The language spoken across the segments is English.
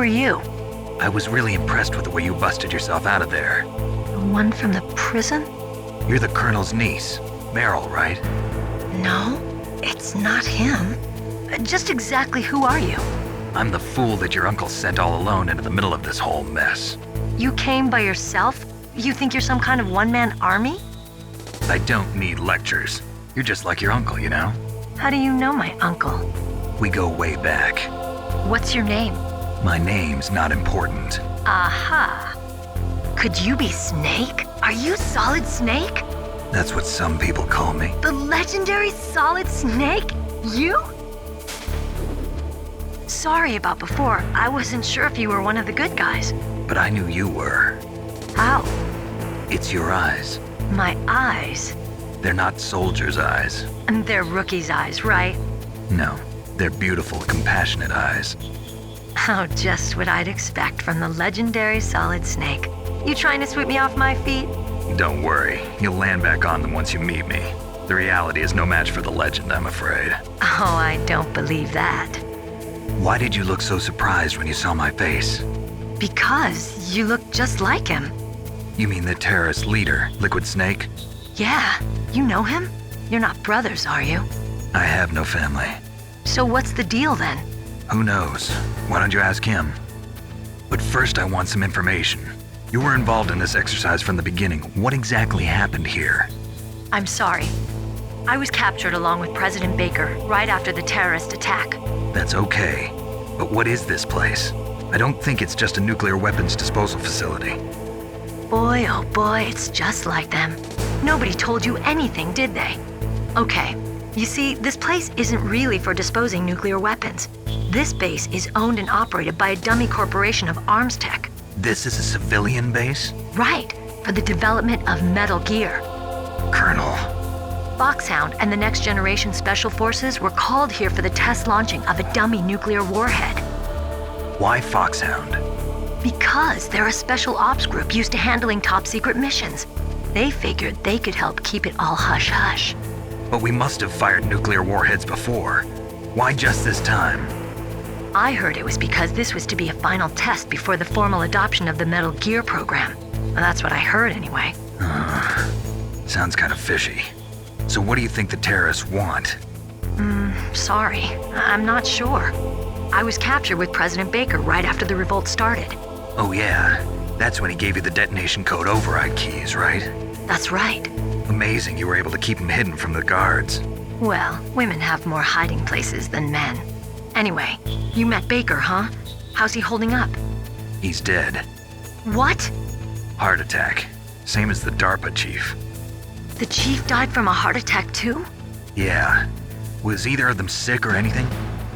are you? I was really impressed with the way you busted yourself out of there. The one from the prison? You're the Colonel's niece, Meryl, right? No, it's not him. Just exactly who are you? I'm the fool that your uncle sent all alone into the middle of this whole mess. You came by yourself? You think you're some kind of one-man army? I don't need lectures. You're just like your uncle, you know? How do you know my uncle? We go way back. What's your name? My name's not important. Aha. Could you be Snake? Are you Solid Snake? That's what some people call me. The legendary Solid Snake? You? Sorry about before. I wasn't sure if you were one of the good guys. But I knew you were. How? It's your eyes. My eyes? They're not soldiers' eyes. And they're rookies' eyes, right? No, they're beautiful, compassionate eyes. Oh, just what I'd expect from the legendary Solid Snake. You trying to sweep me off my feet? Don't worry, you'll land back on them once you meet me. The reality is no match for the legend, I'm afraid. Oh, I don't believe that. Why did you look so surprised when you saw my face? Because you look just like him. You mean the terrorist leader, Liquid Snake? Yeah, you know him? You're not brothers, are you? I have no family. So what's the deal then? Who knows? Why don't you ask him? But first I want some information. You were involved in this exercise from the beginning. What exactly happened here? I'm sorry. I was captured along with President Baker right after the terrorist attack. That's okay. But what is this place? I don't think it's just a nuclear weapons disposal facility. Boy, oh boy, it's just like them. Nobody told you anything, did they? Okay, you see, this place isn't really for disposing nuclear weapons. This base is owned and operated by a dummy corporation of arms tech. This is a civilian base? Right, for the development of Metal Gear. Colonel. Foxhound and the Next Generation Special Forces were called here for the test launching of a dummy nuclear warhead. Why Foxhound? Because they're a special ops group used to handling top-secret missions. They figured they could help keep it all hush-hush. But we must have fired nuclear warheads before. Why just this time? I heard it was because this was to be a final test before the formal adoption of the Metal Gear program. Well, that's what I heard anyway. Sounds kind of fishy. So what do you think the terrorists want? Sorry, I'm not sure. I was captured with President Baker right after the revolt started. Oh yeah, that's when he gave you the detonation code override keys, right? That's right. Amazing you were able to keep him hidden from the guards. Well, women have more hiding places than men. Anyway, you met Baker, huh? How's he holding up? He's dead. What? Heart attack. Same as the DARPA chief. The chief died from a heart attack too? Yeah. Was either of them sick or anything?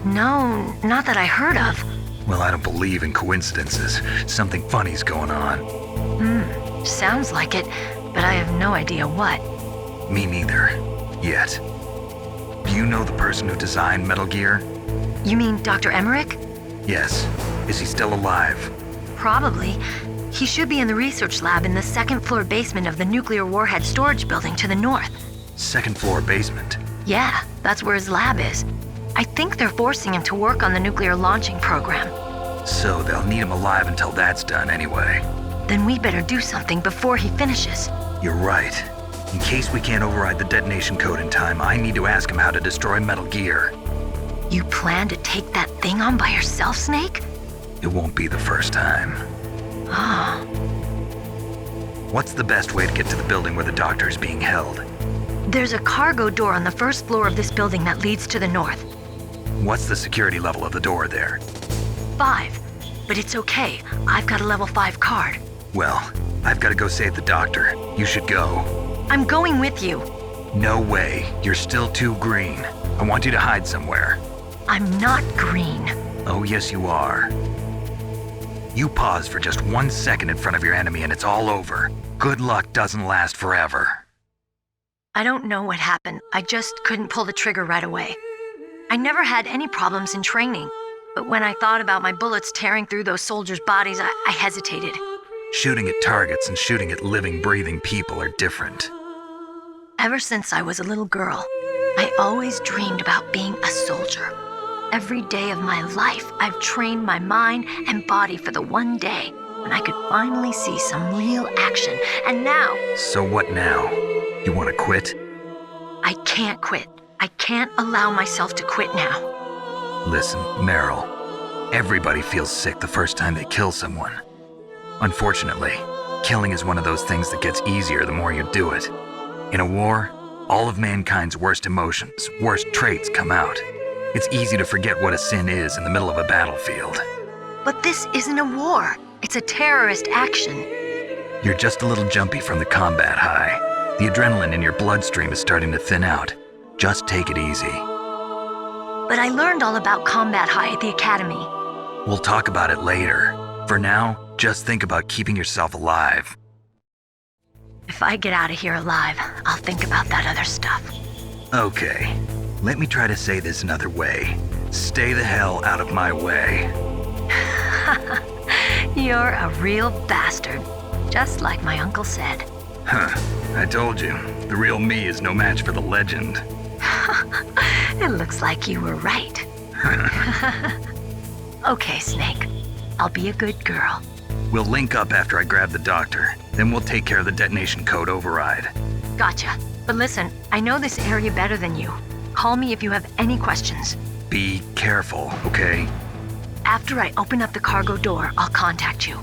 No, not that I heard of. Well, I don't believe in coincidences. Something funny's going on. Sounds like it, but I have no idea what. Me neither. Yet. Do you know the person who designed Metal Gear? You mean Dr. Emmerich? Yes. Is he still alive? Probably. He should be in the research lab in the second-floor basement of the nuclear warhead storage building to the north. Second floor basement? Yeah, that's where his lab is. I think they're forcing him to work on the nuclear launching program. So they'll need him alive until that's done anyway. Then we better do something before he finishes. You're right. In case we can't override the detonation code in time, I need to ask him how to destroy Metal Gear. You plan to take that thing on by yourself, Snake? It won't be the first time. Ah. What's the best way to get to the building where the doctor is being held? There's a cargo door on the first floor of this building that leads to the north. What's the security level of the door there? 5. But it's okay. I've got a level 5 card. Well, I've got to go save the doctor. You should go. I'm going with you. No way. You're still too green. I want you to hide somewhere. I'm not green. Oh, yes, you are. You pause for just 1 second in front of your enemy and it's all over. Good luck doesn't last forever. I don't know what happened. I just couldn't pull the trigger right away. I never had any problems in training, but when I thought about my bullets tearing through those soldiers' bodies, I hesitated. Shooting at targets and shooting at living, breathing people are different. Ever since I was a little girl, I always dreamed about being a soldier. Every day of my life, I've trained my mind and body for the one day when I could finally see some real action. And now, So what now? You want to quit? I can't quit. I can't allow myself to quit now. Listen, Meryl, everybody feels sick the first time they kill someone. Unfortunately, killing is one of those things that gets easier the more you do it. In a war, all of mankind's worst emotions, worst traits come out. It's easy to forget what a sin is in the middle of a battlefield. But this isn't a war. It's a terrorist action. You're just a little jumpy from the combat high. The adrenaline in your bloodstream is starting to thin out. Just take it easy. But I learned all about combat high at the academy. We'll talk about it later. For now, just think about keeping yourself alive. If I get out of here alive, I'll think about that other stuff. Okay, let me try to say this another way. Stay the hell out of my way. You're a real bastard, just like my uncle said. Huh, I told you, the real me is no match for the legend. It looks like you were right. Okay, Snake. I'll be a good girl. We'll link up after I grab the doctor. Then we'll take care of the detonation code override. Gotcha. But listen, I know this area better than you. Call me if you have any questions. Be careful, okay? After I open up the cargo door, I'll contact you.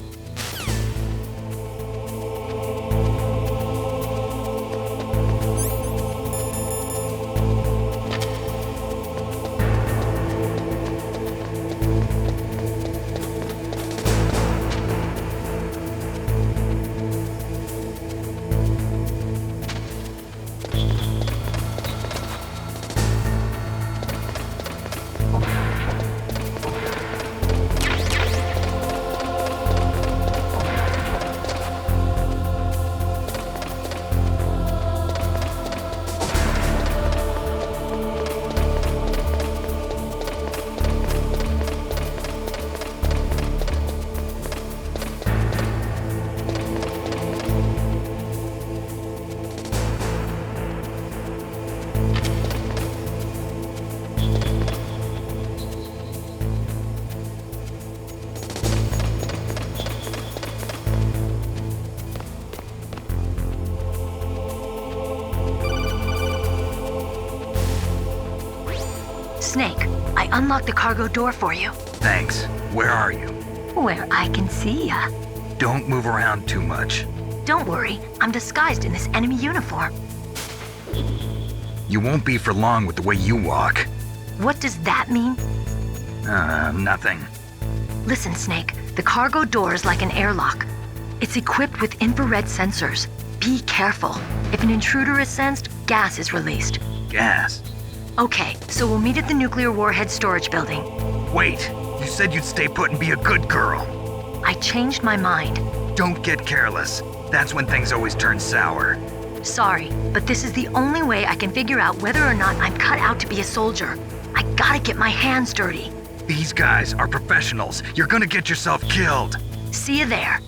Snake, I unlocked the cargo door for you. Thanks. Where are you? Where I can see ya. Don't move around too much. Don't worry, I'm disguised in this enemy uniform. You won't be for long with the way you walk. What does that mean? Nothing. Listen, Snake, the cargo door is like an airlock. It's equipped with infrared sensors. Be careful. If an intruder is sensed, gas is released. Gas? Okay, so we'll meet at the nuclear warhead storage building. Wait, you said you'd stay put and be a good girl. I changed my mind. Don't get careless. That's when things always turn sour. Sorry, but this is the only way I can figure out whether or not I'm cut out to be a soldier. I gotta get my hands dirty. These guys are professionals. You're gonna get yourself killed. See you there.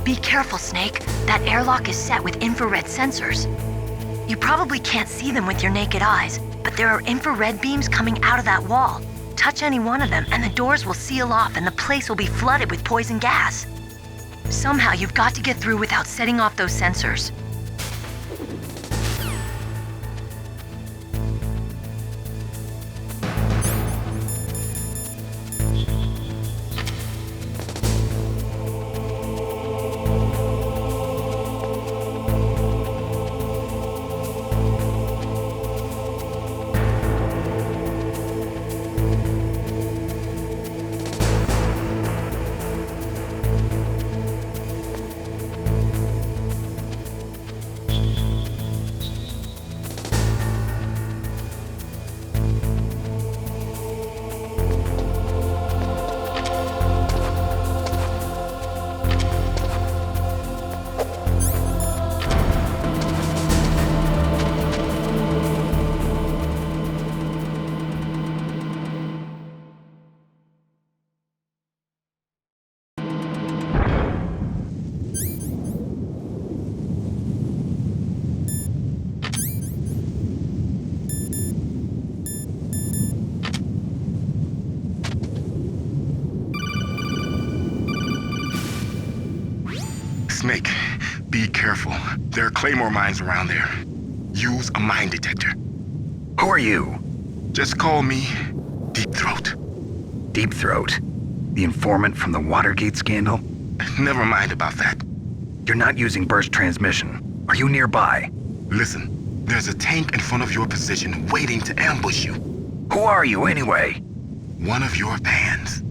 Be careful, Snake. That airlock is set with infrared sensors. You probably can't see them with your naked eyes, but there are infrared beams coming out of that wall. Touch any one of them and the doors will seal off and the place will be flooded with poison gas. Somehow you've got to get through without setting off those sensors. Snake, be careful. There are claymore mines around there. Use a mine detector. Who are you? Just call me Deep Throat. Deep Throat? The informant from the Watergate scandal? Never mind about that. You're not using burst transmission. Are you nearby? Listen, there's a tank in front of your position waiting to ambush you. Who are you anyway? One of your fans.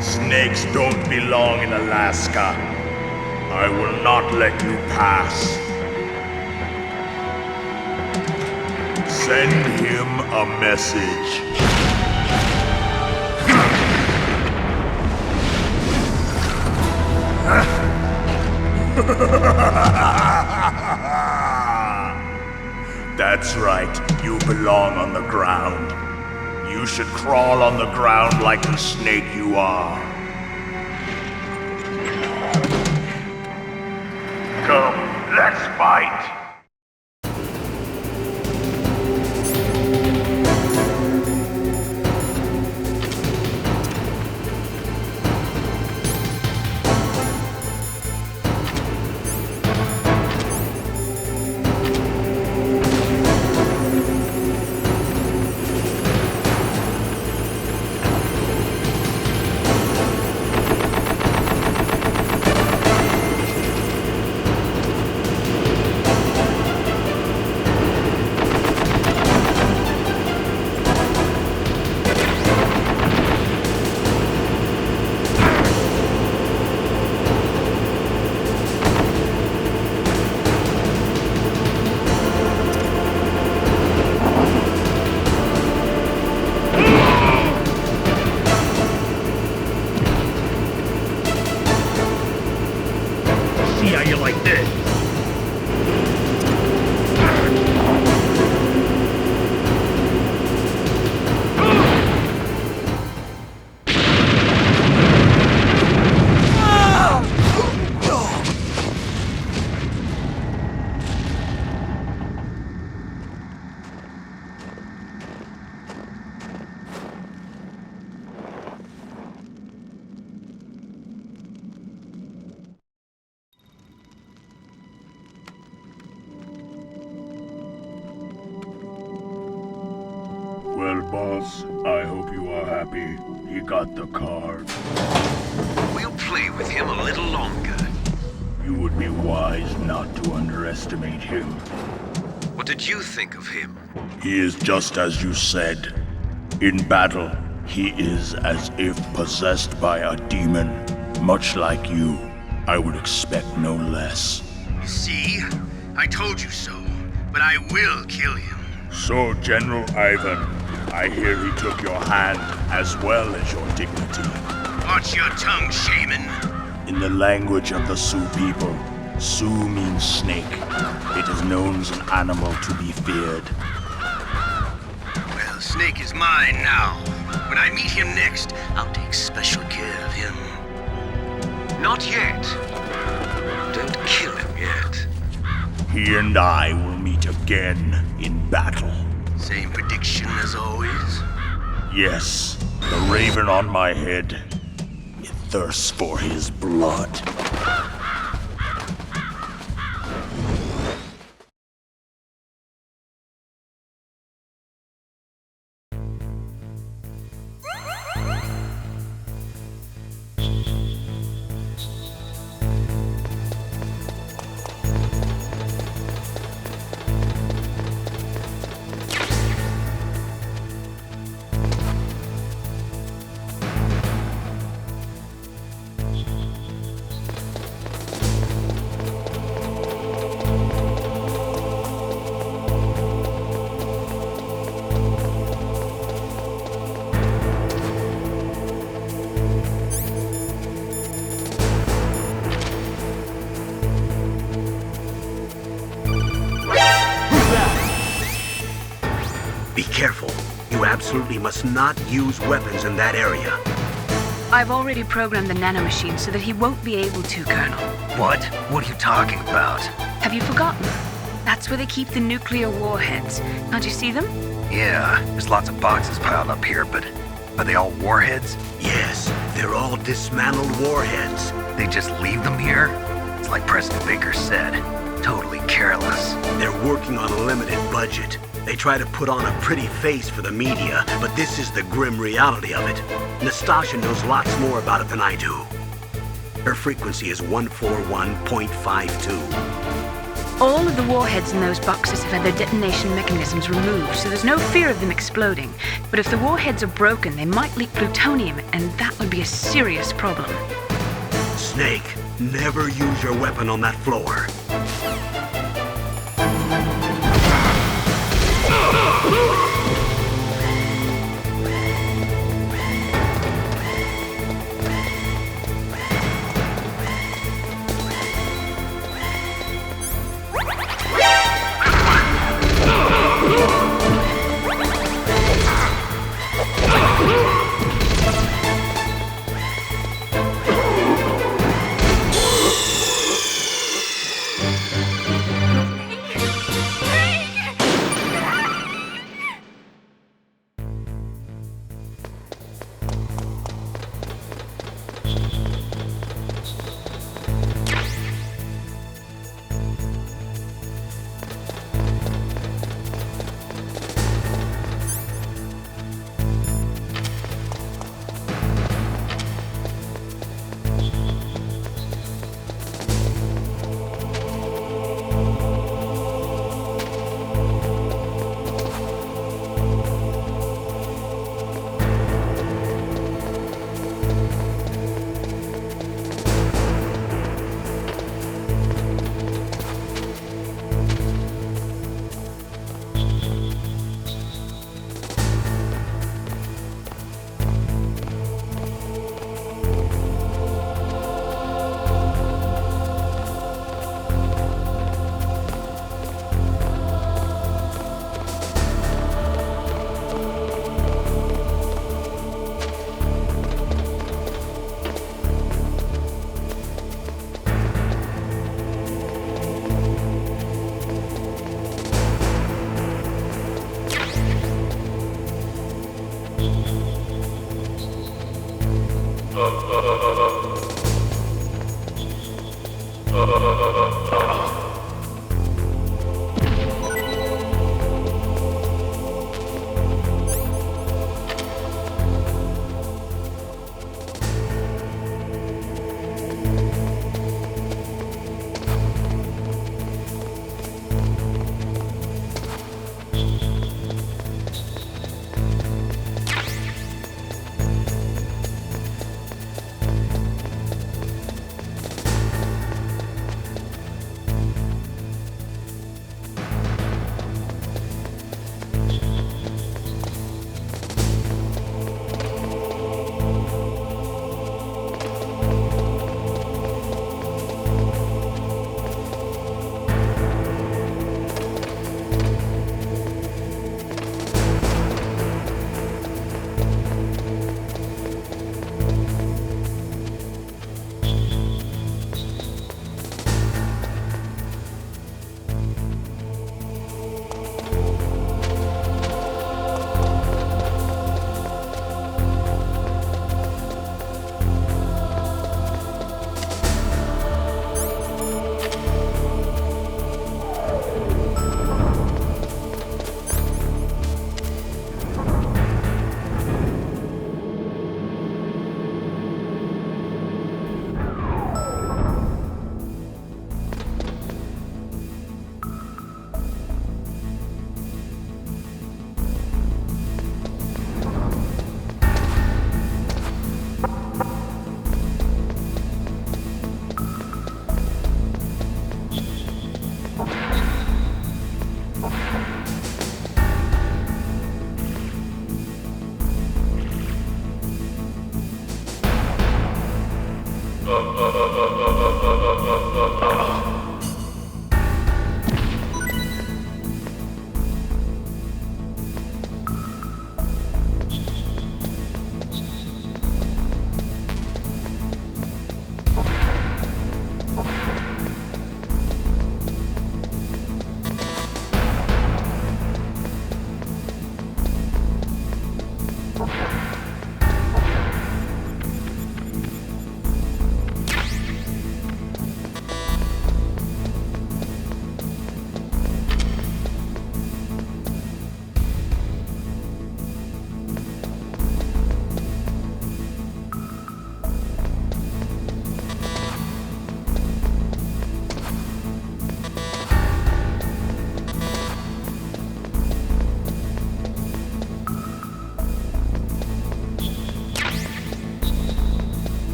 Snakes don't belong in Alaska. I will not let you pass. Send him a message. That's right, you belong on the ground. You should crawl on the ground like the snake you are. Come, let's fight. boss. I hope you are happy. He got the card. We'll play with him a little longer. You would be wise not to underestimate him. What did you think of him? He is just as you said. In battle, he is as if possessed by a demon. Much like you, I would expect no less. See? I told you so. But I will kill him. So, General Ivan, I hear he took your hand as well as your dignity. Watch your tongue, shaman. In the language of the Sioux people, Sioux means snake. It is known as an animal to be feared. Well, Snake is mine now. When I meet him next, I'll take special care of him. Not yet. Don't kill him yet. He and I will meet again in battle. Same prediction as always? Yes, the raven on my head. It thirsts for his blood. Be careful. You absolutely must not use weapons in that area. I've already programmed the nanomachine so that he won't be able to, Colonel. What? What are you talking about? Have you forgotten? That's where they keep the nuclear warheads. Can't you see them? Yeah, there's lots of boxes piled up here, but are they all warheads? Yes, they're all dismantled warheads. They just leave them here? It's like President Baker said, totally careless. They're working on a limited budget. They try to put on a pretty face for the media, but this is the grim reality of it. Nastasha knows lots more about it than I do. Her frequency is 141.52. All of the warheads in those boxes have had their detonation mechanisms removed, so there's no fear of them exploding. But if the warheads are broken, they might leak plutonium, and that would be a serious problem. Snake, never use your weapon on that floor.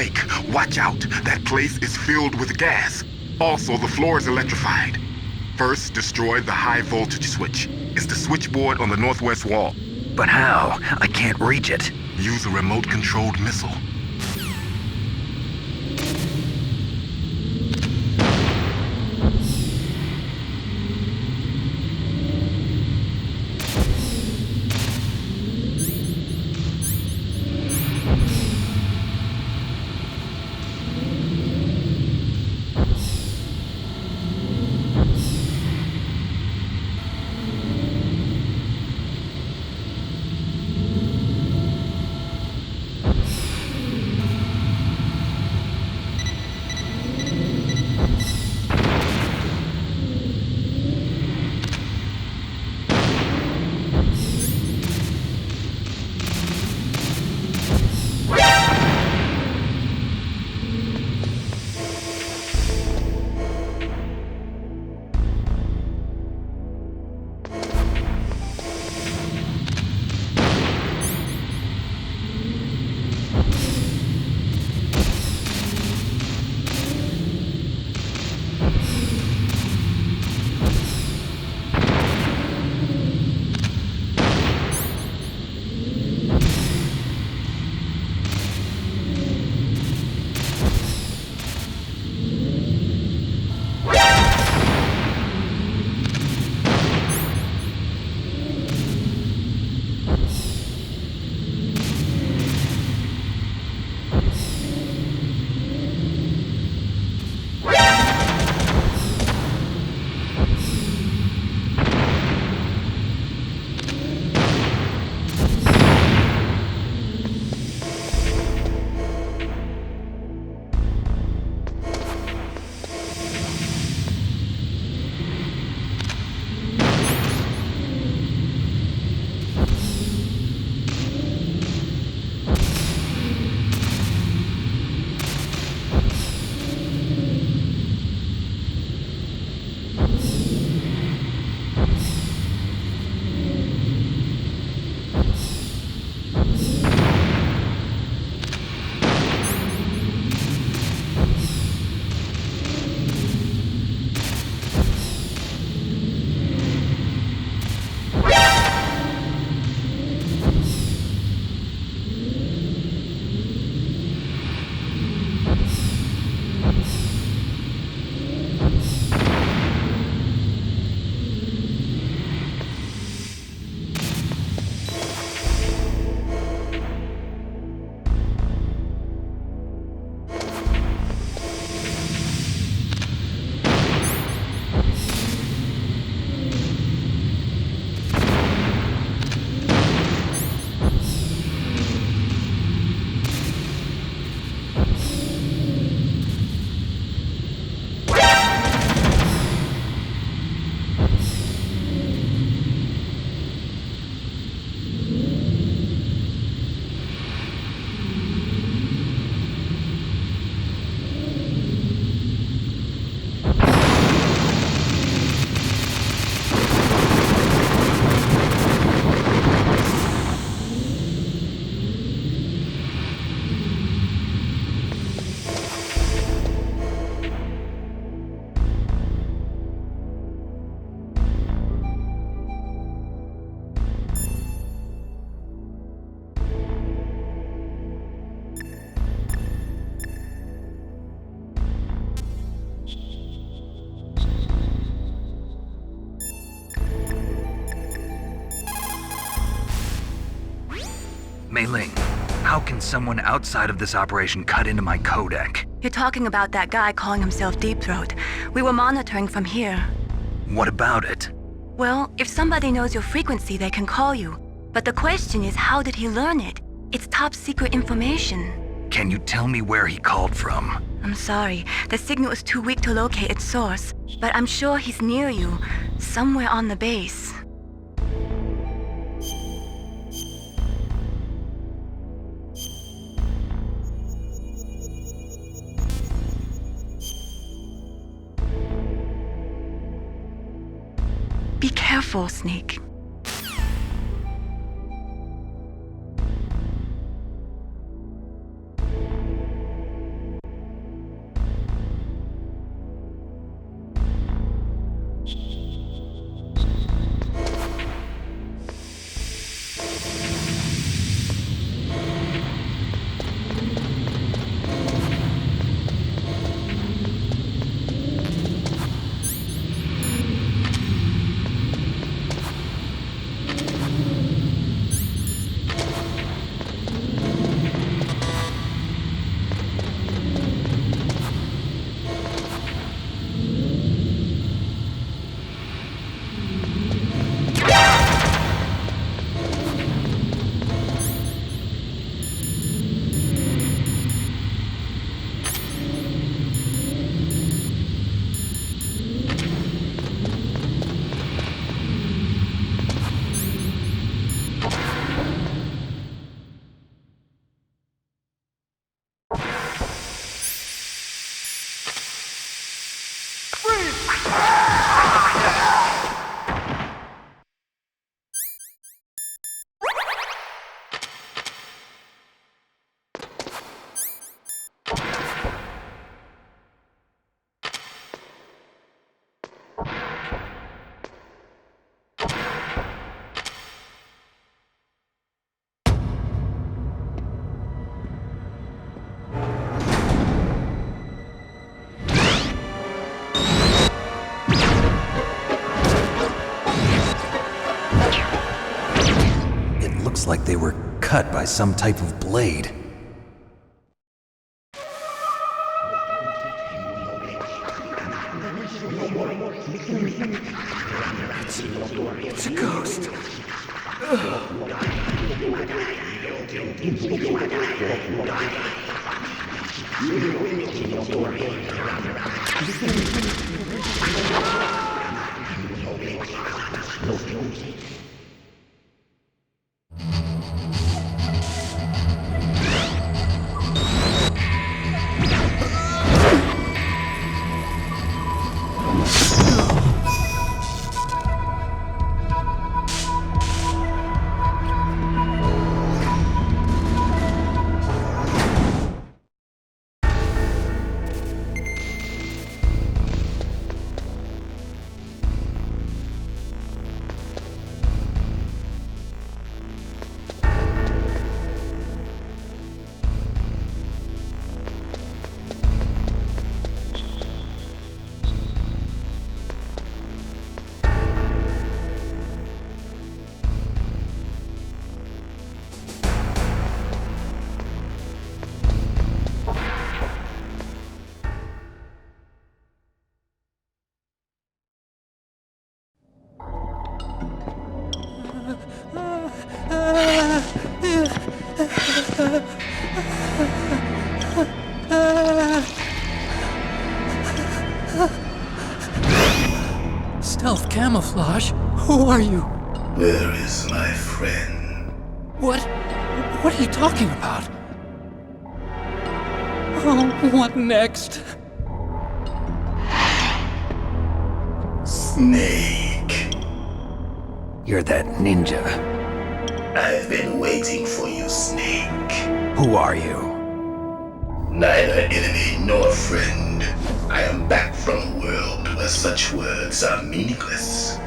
Snake, watch out. That place is filled with gas. Also, the floor is electrified. First, destroy the high voltage switch. It's the switchboard on the northwest wall. But how? I can't reach it. Use a remote-controlled missile. Mei Ling, how can someone outside of this operation cut into my codec? You're talking about that guy calling himself Deep Throat. We were monitoring from here. What about it? Well, if somebody knows your frequency, they can call you. But the question is, how did he learn it? It's top secret information. Can you tell me where he called from? I'm sorry, the signal is too weak to locate its source. But I'm sure he's near you, somewhere on the base. Be careful, Snake. looks like they were cut by some type of blade. It's a ghost. Stealth camouflage? Who are you? Where is my friend? What are you talking about? Oh, what next? Snake. You're that ninja. I've been waiting for you, Snake. Who are you? Neither enemy nor friend. I am back from a world where such words are meaningless.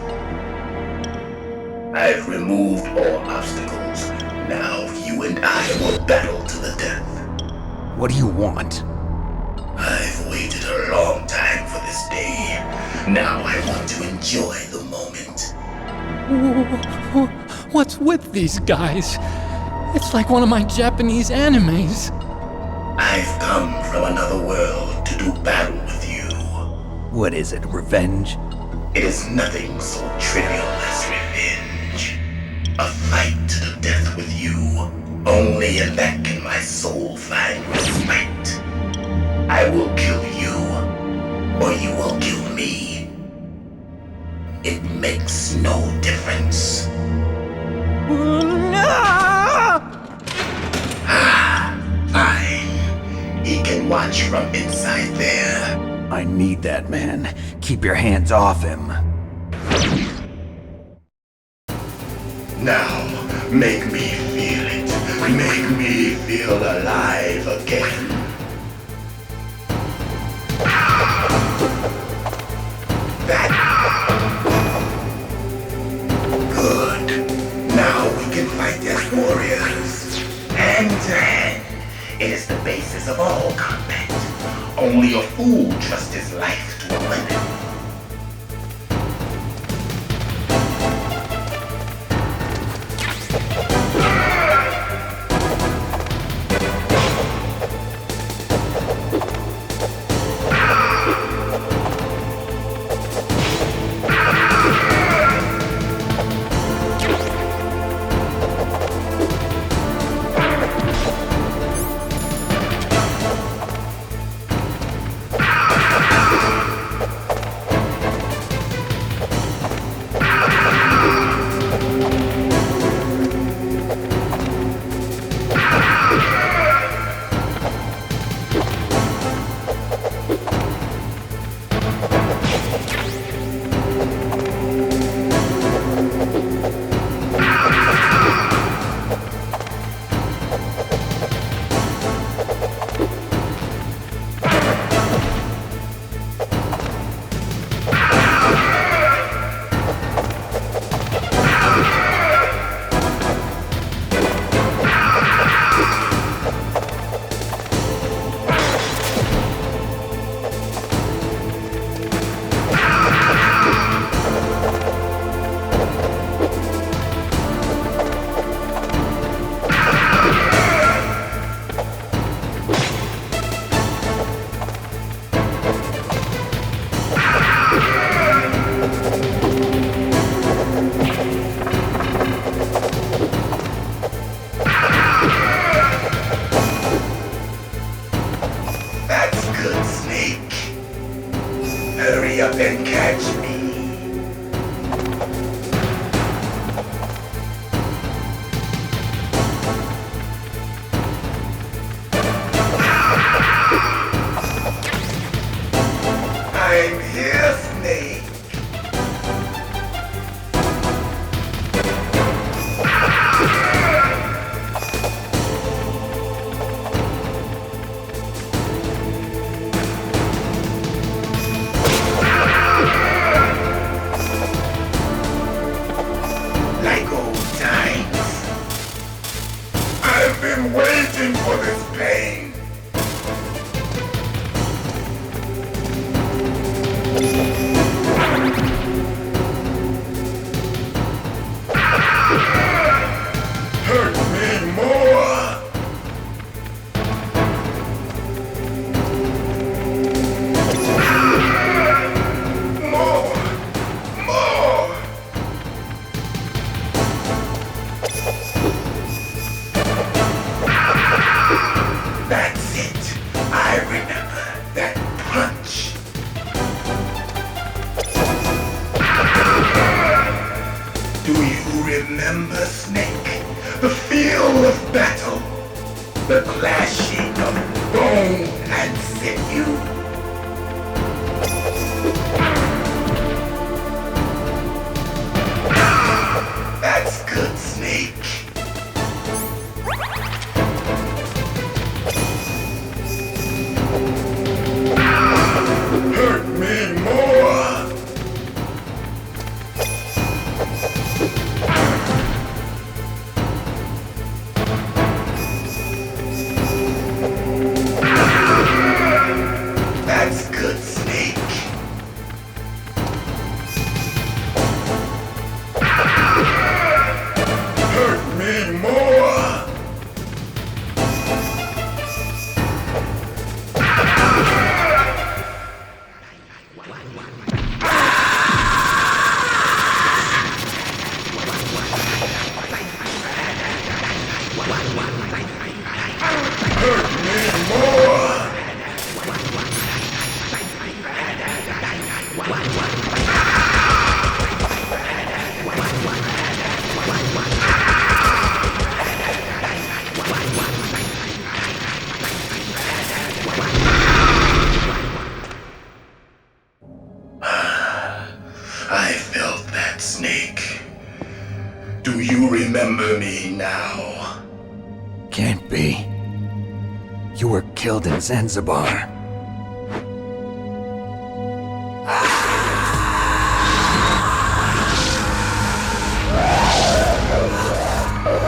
I've removed all obstacles. Now you and I will battle to the death. What do you want? I've waited a long time for this day. Now I want to enjoy the moment. What's with these guys? It's like one of my Japanese animes. I've come from another world to do battle with you. What is it, revenge? It is nothing so trivial as revenge. A fight to the death with you. Only in that can my soul find respite. I will kill you, or you will kill me. It makes no difference. Fine. He can watch from inside there. I need that man. Keep your hands off him. Now, make me feel it. Make me feel alive again. Good. Now we can fight as warriors. Hand to hand. It is the basis of all combat. Only a fool trusts his life to a weapon. for this pain. Hurt me more. More. That's it. I remember that punch. Do you remember, Snake? The feel of battle. The clashing of bone and sinew. That's good, Snake. Hurt me more. That's good, Snake. Hurt me more. Hurt me more. I felt that, Snake. Do you remember me now? Can't be. You were killed in Zanzibar.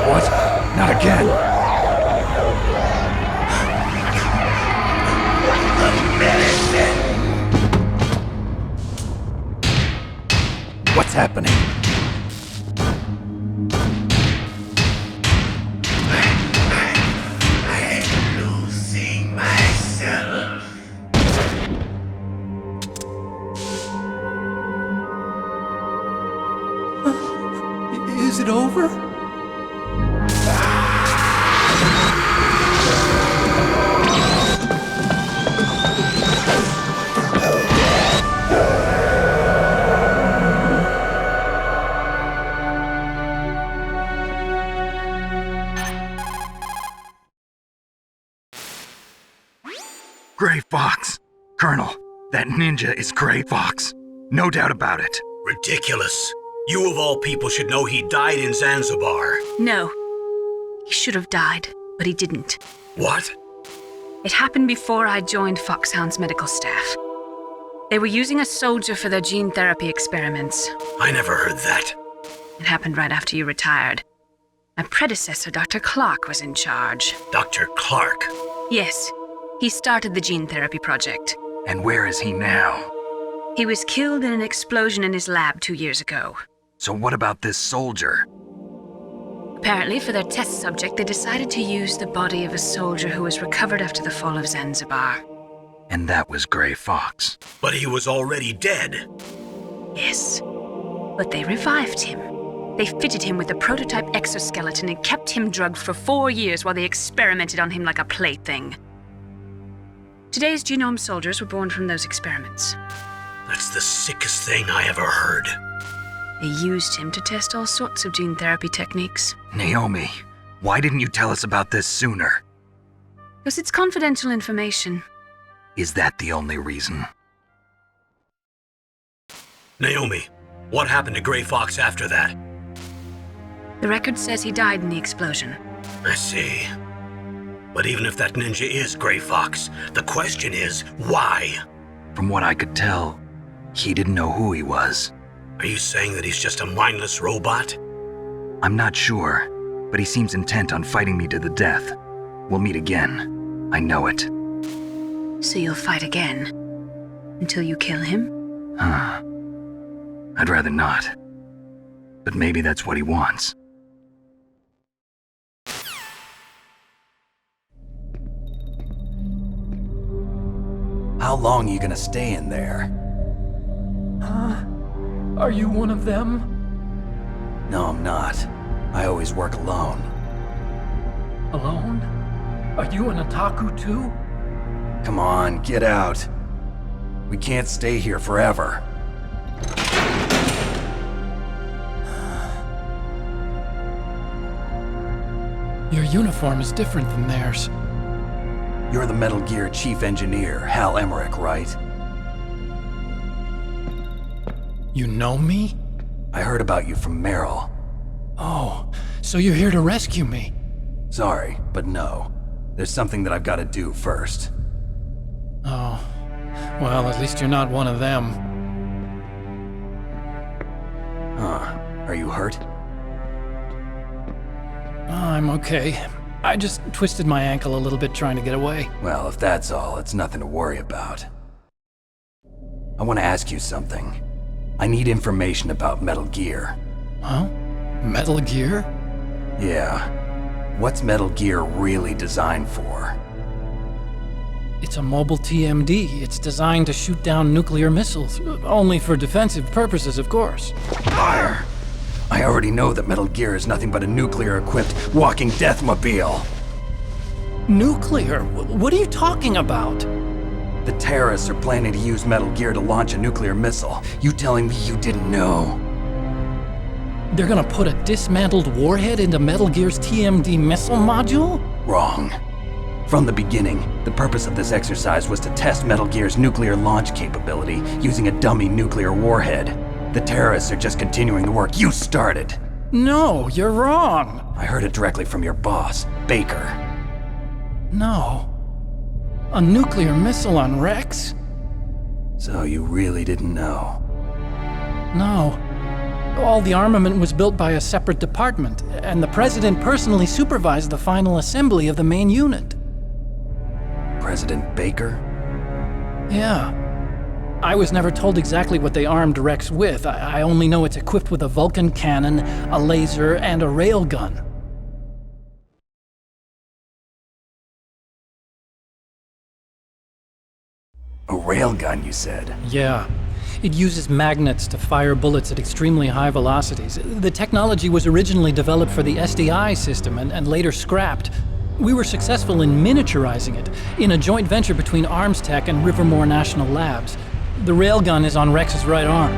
What? Not again. What's happening? I'm losing myself. Is it over? Gray Fox! Colonel, that ninja is Gray Fox. No doubt about it. Ridiculous. You of all people should know he died in Zanzibar. No. He should have died, but he didn't. What? It happened before I joined Foxhound's medical staff. They were using a soldier for their gene therapy experiments. I never heard that. It happened right after you retired. My predecessor, Dr. Clark, was in charge. Dr. Clark? Yes. He started the gene therapy project. And where is he now? He was killed in an explosion in his lab 2 years ago. So what about this soldier? Apparently, for their test subject, they decided to use the body of a soldier who was recovered after the fall of Zanzibar. And that was Gray Fox. But he was already dead. Yes. But they revived him. They fitted him with a prototype exoskeleton and kept him drugged for 4 years while they experimented on him like a plaything. Today's genome soldiers were born from those experiments. That's the sickest thing I ever heard. They used him to test all sorts of gene therapy techniques. Naomi, why didn't you tell us about this sooner? Because it's confidential information. Is that the only reason? Naomi, what happened to Gray Fox after that? The record says he died in the explosion. I see. But even if that ninja is Gray Fox, the question is, why? From what I could tell, he didn't know who he was. Are you saying that he's just a mindless robot? I'm not sure, but he seems intent on fighting me to the death. We'll meet again. I know it. So you'll fight again? Until you kill him? I'd rather not. But maybe that's what he wants. How long are you gonna stay in there? Are you one of them? No, I'm not. I always work alone. Alone? Are you an otaku too? Come on, get out. We can't stay here forever. Your uniform is different than theirs. You're the Metal Gear Chief Engineer, Hal Emmerich, right? You know me? I heard about you from Meryl. Oh, so you're here to rescue me? Sorry, but no. There's something that I've got to do first. Oh, well, at least you're not one of them. Are you hurt? I'm okay. I just twisted my ankle a little bit trying to get away. Well, if that's all, it's nothing to worry about. I want to ask you something. I need information about Metal Gear. Huh? Metal Gear? Yeah. What's Metal Gear really designed for? It's a mobile TMD. It's designed to shoot down nuclear missiles. Only for defensive purposes, of course. Liar! I already know that Metal Gear is nothing but a nuclear-equipped walking deathmobile. Nuclear? What are you talking about? The terrorists are planning to use Metal Gear to launch a nuclear missile. You telling me you didn't know? They're gonna put a dismantled warhead into Metal Gear's TMD missile module? Wrong. From the beginning, the purpose of this exercise was to test Metal Gear's nuclear launch capability using a dummy nuclear warhead. The terrorists are just continuing the work you started. No, you're wrong. I heard it directly from your boss, Baker. No. A nuclear missile on Rex? So you really didn't know? No. All the armament was built by a separate department, and the president personally supervised the final assembly of the main unit. President Baker? Yeah. I was never told exactly what they armed Rex with. I only know it's equipped with a Vulcan cannon, a laser, and a railgun. A railgun, you said? Yeah. It uses magnets to fire bullets at extremely high velocities. The technology was originally developed for the SDI system and later scrapped. We were successful in miniaturizing it in a joint venture between Armstech and Rivermore National Labs. The railgun is on Rex's right arm.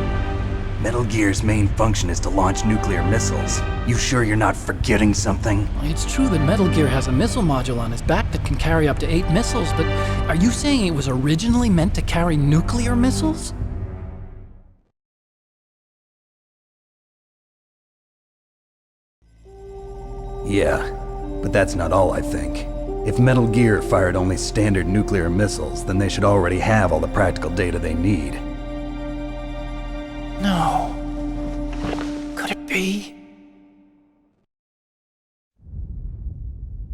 Metal Gear's main function is to launch nuclear missiles. You sure you're not forgetting something? It's true that Metal Gear has a missile module on his back that can carry up to 8 missiles, but are you saying it was originally meant to carry nuclear missiles? Yeah, but that's not all I think. If Metal Gear fired only standard nuclear missiles, then they should already have all the practical data they need. No. Could it be?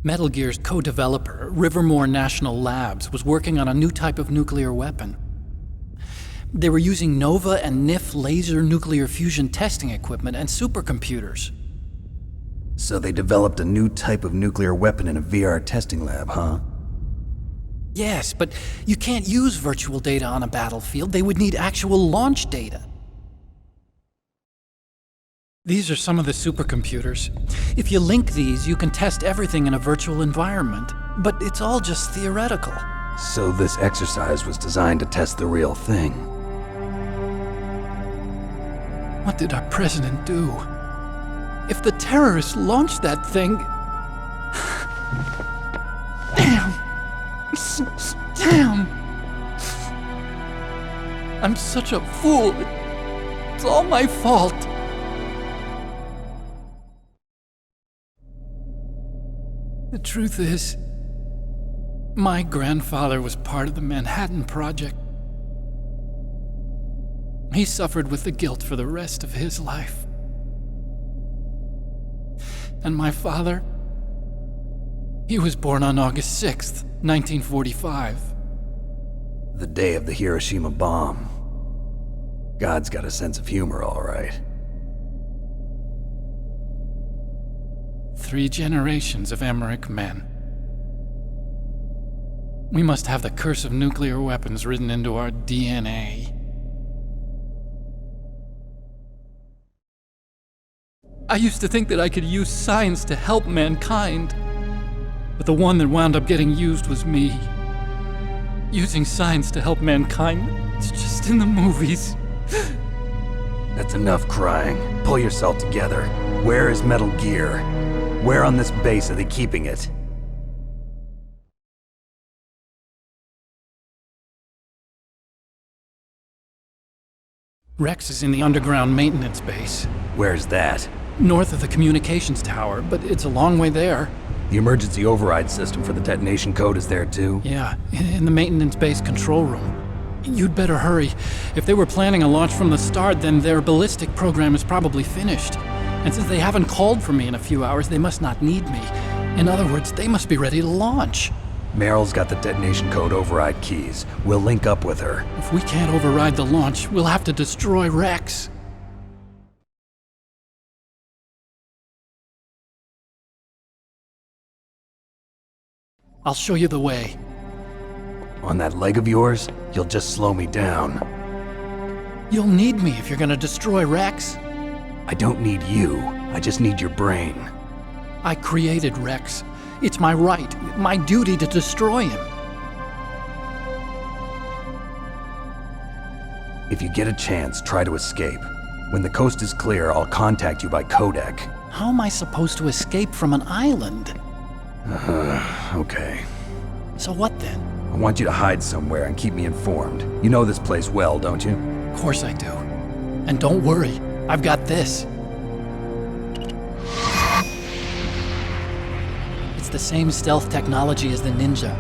Metal Gear's co-developer, Rivermore National Labs, was working on a new type of nuclear weapon. They were using NOVA and NIF laser nuclear fusion testing equipment and supercomputers. So they developed a new type of nuclear weapon in a VR testing lab, huh? Yes, but you can't use virtual data on a battlefield. They would need actual launch data. These are some of the supercomputers. If you link these, you can test everything in a virtual environment. But it's all just theoretical. So this exercise was designed to test the real thing. What did our president do? If the terrorists launched that thing... Damn! Damn! I'm such a fool. It's all my fault. The truth is, my grandfather was part of the Manhattan Project. He suffered with the guilt for the rest of his life. And my father, He was born on August 6th, 1945. The day of the Hiroshima bomb. God's got a sense of humor, all right. 3 generations of Emmerich men. We must have the curse of nuclear weapons written into our DNA. I used to think that I could use science to help mankind. But the one that wound up getting used was me. Using science to help mankind, it's just in the movies. That's enough crying. Pull yourself together. Where is Metal Gear? Where on this base are they keeping it? Rex is in the underground maintenance base. Where's that? North of the communications tower, but it's a long way there. The emergency override system for the detonation code is there too? Yeah, in the maintenance base control room. You'd better hurry. If they were planning a launch from the start, then their ballistic program is probably finished. And since they haven't called for me in a few hours, they must not need me. In other words, they must be ready to launch. Meryl's got the detonation code override keys. We'll link up with her. If we can't override the launch, we'll have to destroy Rex. I'll show you the way. On that leg of yours, you'll just slow me down. You'll need me if you're gonna destroy Rex. I don't need you. I just need your brain. I created Rex. It's my right, my duty to destroy him. If you get a chance, try to escape. When the coast is clear, I'll contact you by codec. How am I supposed to escape from an island? Okay. So what then? I want you to hide somewhere and keep me informed. You know this place well, don't you? Of course I do. And don't worry, I've got this. It's the same stealth technology as the Ninja.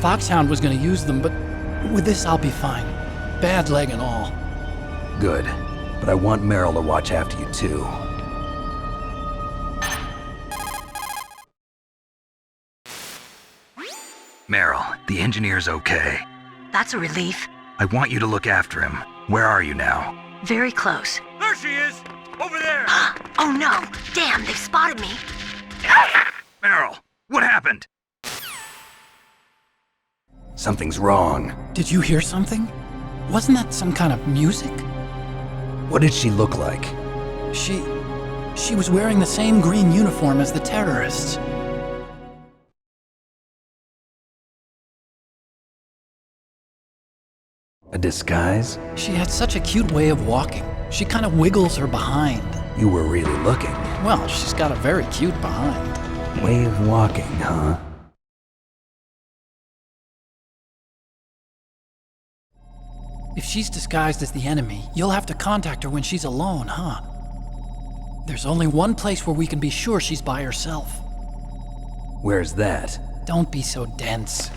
Foxhound was gonna use them, but with this I'll be fine. Bad leg and all. Good. But I want Meryl to watch after you too. Meryl, the engineer's okay. That's a relief. I want you to look after him. Where are you now? Very close. There she is! Over there! Oh no! Damn, they've spotted me. Meryl, what happened? Something's wrong. Did you hear something? Wasn't that some kind of music? What did she look like? She was wearing the same green uniform as the terrorists. A disguise? She had such a cute way of walking. She kind of wiggles her behind. You were really looking. Well, she's got a very cute behind. Way of walking, huh? If she's disguised as the enemy, you'll have to contact her when she's alone, huh? There's only one place where we can be sure she's by herself. Where's that? Don't be so dense.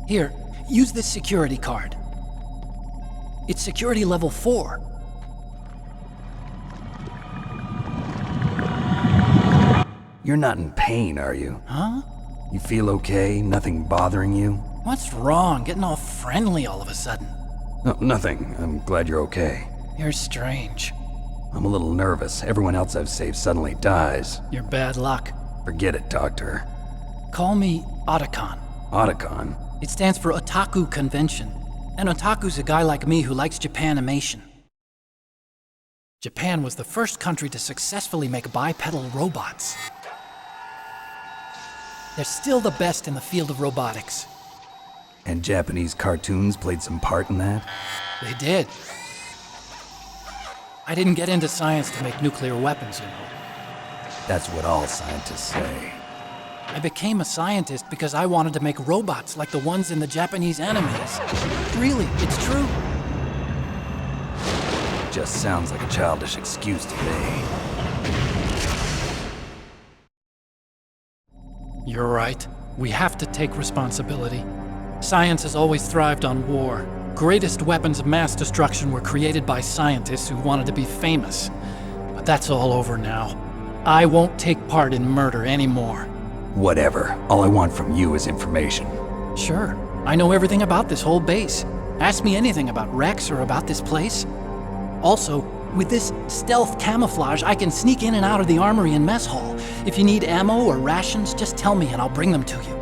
Here, use this security card. It's security level 4. You're not in pain, are you? Huh? You feel okay? Nothing bothering you? What's wrong? Getting all friendly all of a sudden. No, nothing. I'm glad you're okay. You're strange. I'm a little nervous. Everyone else I've saved suddenly dies. You're bad luck. Forget it, Doctor. Call me Otacon. Otacon? It stands for Otaku Convention. An otaku's a guy like me who likes Japanimation. Japan was the first country to successfully make bipedal robots. They're still the best in the field of robotics. And Japanese cartoons played some part in that? They did. I didn't get into science to make nuclear weapons, you know. That's what all scientists say. I became a scientist because I wanted to make robots like the ones in the Japanese animes. Really, it's true. Just sounds like a childish excuse to me. You're right. We have to take responsibility. Science has always thrived on war. Greatest weapons of mass destruction were created by scientists who wanted to be famous. But that's all over now. I won't take part in murder anymore. Whatever. All I want from you is information. Sure, I know everything about this whole base. Ask me anything about Rex or about this place. Also, with this stealth camouflage, I can sneak in and out of the armory and mess hall. If you need ammo or rations, just tell me and I'll bring them to you.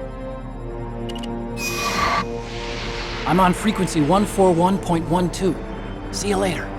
I'm on frequency 141.12. See you later.